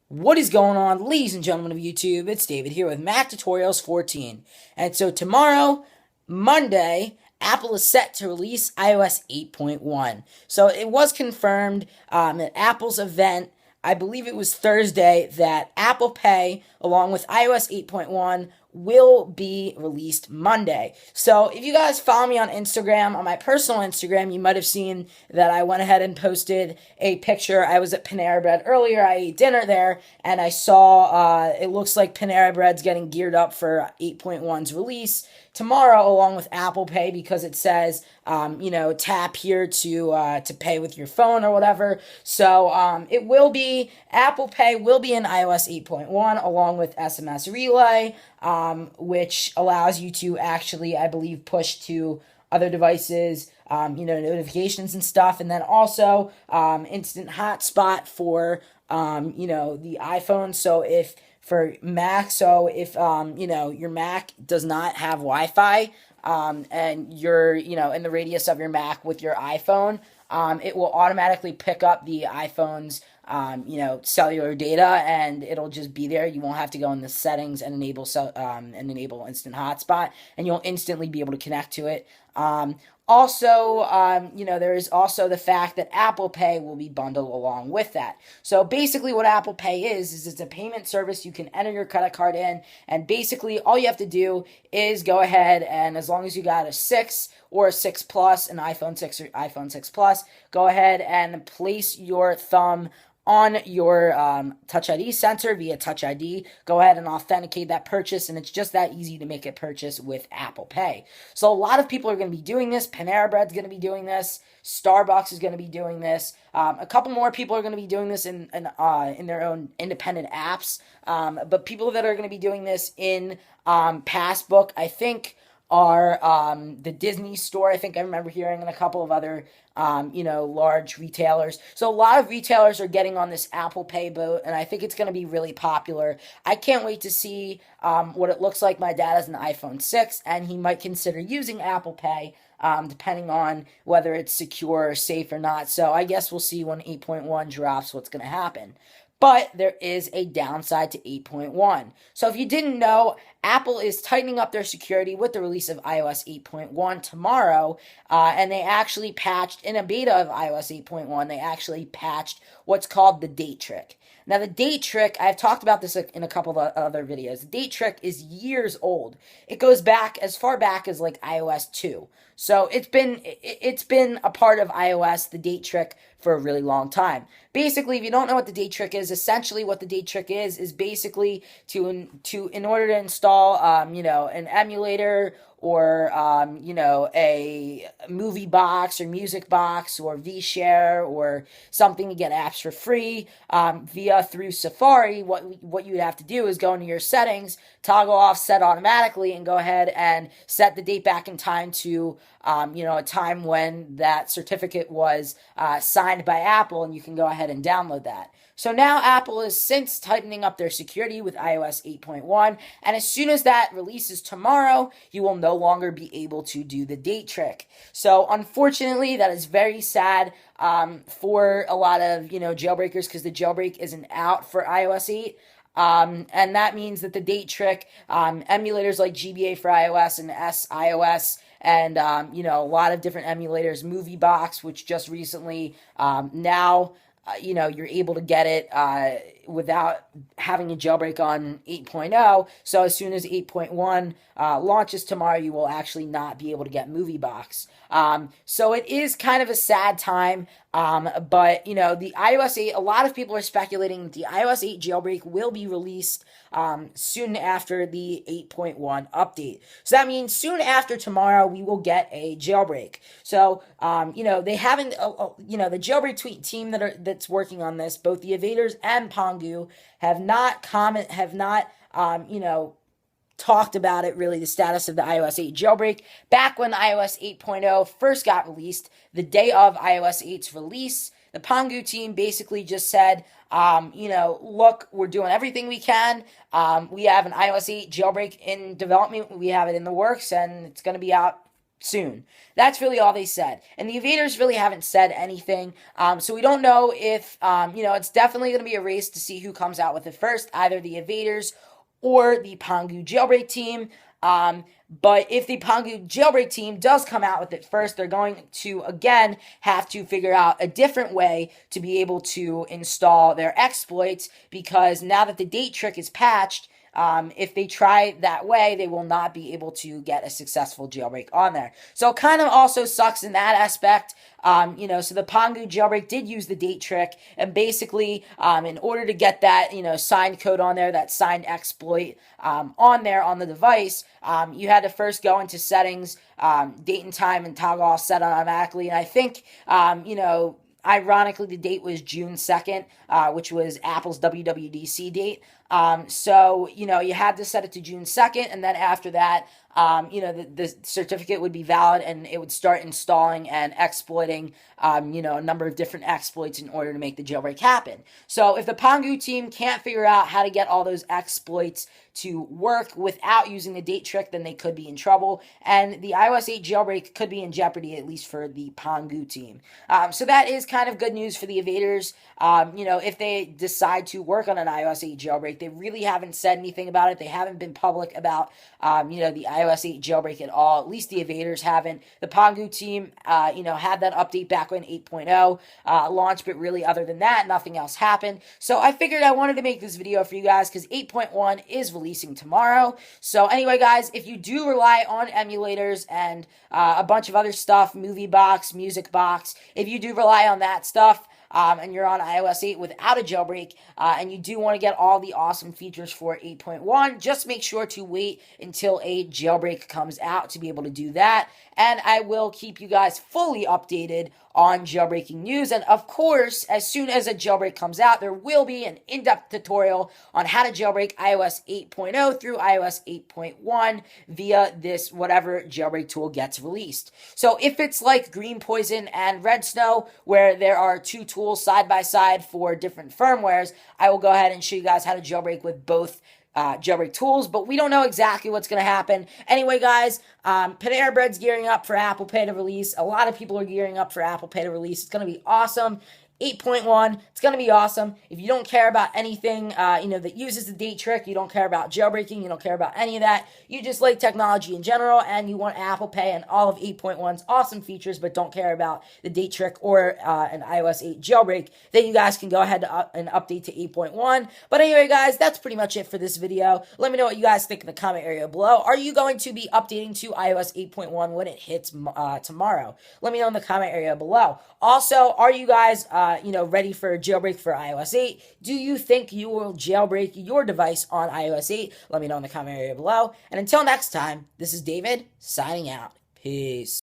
What is going on, ladies and gentlemen of YouTube? It's David here with Mac Tutorials 14. And so tomorrow, Monday, Apple is set to release iOS 8.1. So it was confirmed at Apple's event, I believe it was Thursday, that Apple Pay, along with iOS 8.1, will be released Monday. So if you guys follow me on Instagram, on my personal Instagram, you might have seen that I went ahead and posted a picture. I was at Panera Bread earlier. I ate dinner there, and I saw it looks like Panera Bread's getting geared up for 8.1's release tomorrow, along with Apple Pay, because it says tap here to pay with your phone or whatever. So it will be Apple Pay will be in iOS 8.1 along with SMS Relay, which allows you to actually, I believe, push to other devices, notifications and stuff, and then also instant hotspot for the iPhone. So if for Mac, if your Mac does not have Wi-Fi, and you're in the radius of your Mac with your iPhone, it will automatically pick up the iPhone's cellular data, and it'll just be there. You won't have to go in the settings and enable instant hotspot, and you'll instantly be able to connect to it. There is also the fact that Apple Pay will be bundled along with that. So basically what Apple Pay is it's a payment service. You can enter your credit card in, and basically all you have to do is go ahead, and as long as you got a 6 or a 6 Plus, an iPhone 6 or iPhone 6 Plus, go ahead and place your thumb on your Touch ID sensor via Touch ID. Go ahead and authenticate that purchase, and it's just that easy to make a purchase with Apple Pay. So a lot of people are going to be doing this. Panera Bread's going to be doing this. Starbucks is going to be doing this. A couple more people are going to be doing this in their own independent apps. But people that are going to be doing this in Passbook, I think, are the Disney Store. I think I remember hearing, and a couple of other large retailers. So a lot of retailers are getting on this Apple Pay boat, and I think it's going to be really popular. I can't wait to see what it looks like. My dad has an iPhone 6, and he might consider using Apple Pay, depending on whether it's secure or safe or not. So I guess we'll see when 8.1 drops what's going to happen. But there is a downside to 8.1. So if you didn't know, Apple is tightening up their security with the release of iOS 8.1 tomorrow, and they actually patched, in a beta of iOS 8.1, they actually patched what's called the date trick. Now, the date trick, I've talked about this in a couple of other videos. The date trick is years old. It goes back as far back as like iOS 2. So it's been a part of iOS, the date trick, for a really long time. Basically, if you don't know what the date trick is, essentially what the date trick is basically in order to install an emulator or a movie box or music box or vShare or something to get apps for free through Safari. What you would have to do is go into your settings, toggle off set automatically, and go ahead and set the date back in time to a time when that certificate was signed by Apple, and you can go ahead and download that. So now Apple is since tightening up their security with iOS 8.1, and as soon as that releases tomorrow, you will no longer be able to do the date trick. So unfortunately, that is very sad for a lot of jailbreakers, because the jailbreak isn't out for iOS 8. And that means that the date trick, emulators like GBA for iOS and SiOS, and a lot of different emulators, MovieBox, which just recently now you're able to get it without having a jailbreak on 8.0. So as soon as 8.1 launches tomorrow, you will actually not be able to get MovieBox. So it is kind of a sad time. But the iOS 8, a lot of people are speculating that the iOS 8 jailbreak will be released soon after the 8.1 update. So that means soon after tomorrow, we will get a jailbreak. So, they haven't, the jailbreak team that's working on this, both the Evaders and Pongu, have not talked about it, really, the status of the iOS 8 jailbreak. Back when iOS 8.0 first got released, the day of iOS 8's release, the Pongu team basically just said, look, we're doing everything we can. We have an iOS 8 jailbreak in development. We have it in the works, and it's going to be out soon. That's really all they said. And the evaders really haven't said anything. So we don't know if, it's definitely going to be a race to see who comes out with it first, either the evaders or the Pangu jailbreak team. But if the Pangu jailbreak team does come out with it first, they're going to, again, have to figure out a different way to be able to install their exploits, because now that the date trick is patched, if they try that way, they will not be able to get a successful jailbreak on there. So it kind of also sucks in that aspect. So the Pangu jailbreak did use the date trick, and basically, in order to get that, signed code on there, that signed exploit on there on the device, you had to first go into settings, date and time, and toggle all set automatically. And I think, ironically, the date was June 2nd, which was Apple's WWDC date. You had to set it to June 2nd, and then after that, the certificate would be valid, and it would start installing and exploiting, a number of different exploits in order to make the jailbreak happen. So if the Pangu team can't figure out how to get all those exploits to work without using the date trick, then they could be in trouble, and the iOS 8 jailbreak could be in jeopardy, at least for the Pangu team. So that is kind of good news for the evaders. If they decide to work on an iOS 8 jailbreak, they really haven't said anything about it. They haven't been public about, the iOS 8 jailbreak at all. At least the evaders haven't. The Pangu team, had that update back when 8.0 launched, but really other than that, nothing else happened. So I figured I wanted to make this video for you guys because 8.1 is releasing tomorrow. So anyway, guys, if you do rely on emulators and a bunch of other stuff, Movie Box, Music Box, if you do rely on that stuff, and you're on iOS 8 without a jailbreak, and you do want to get all the awesome features for 8.1, just make sure to wait until a jailbreak comes out to be able to do that. And I will keep you guys fully updated on jailbreaking news. And of course, as soon as a jailbreak comes out, there will be an in-depth tutorial on how to jailbreak iOS 8.0 through iOS 8.1 via this whatever jailbreak tool gets released. So if it's like Green Poison and Red Snow, where there are two tools side by side for different firmwares, I will go ahead and show you guys how to jailbreak with both jailbreak tools, but we don't know exactly what's going to happen. Anyway, guys, Panera Bread's gearing up for Apple Pay to release. A lot of people are gearing up for Apple Pay to release. It's going to be awesome. 8.1, it's going to be awesome. If you don't care about anything, that uses the date trick, you don't care about jailbreaking, you don't care about any of that, you just like technology in general, and you want Apple Pay and all of 8.1's awesome features, but don't care about the date trick or an iOS 8 jailbreak, then you guys can go ahead and update to 8.1. But anyway, guys, that's pretty much it for this video. Let me know what you guys think in the comment area below. Are you going to be updating to iOS 8.1 when it hits tomorrow? Let me know in the comment area below. Also, are you guys ready for a jailbreak for iOS 8? Do you think you will jailbreak your device on iOS 8? Let me know in the comment area below. And until next time, this is David signing out. Peace.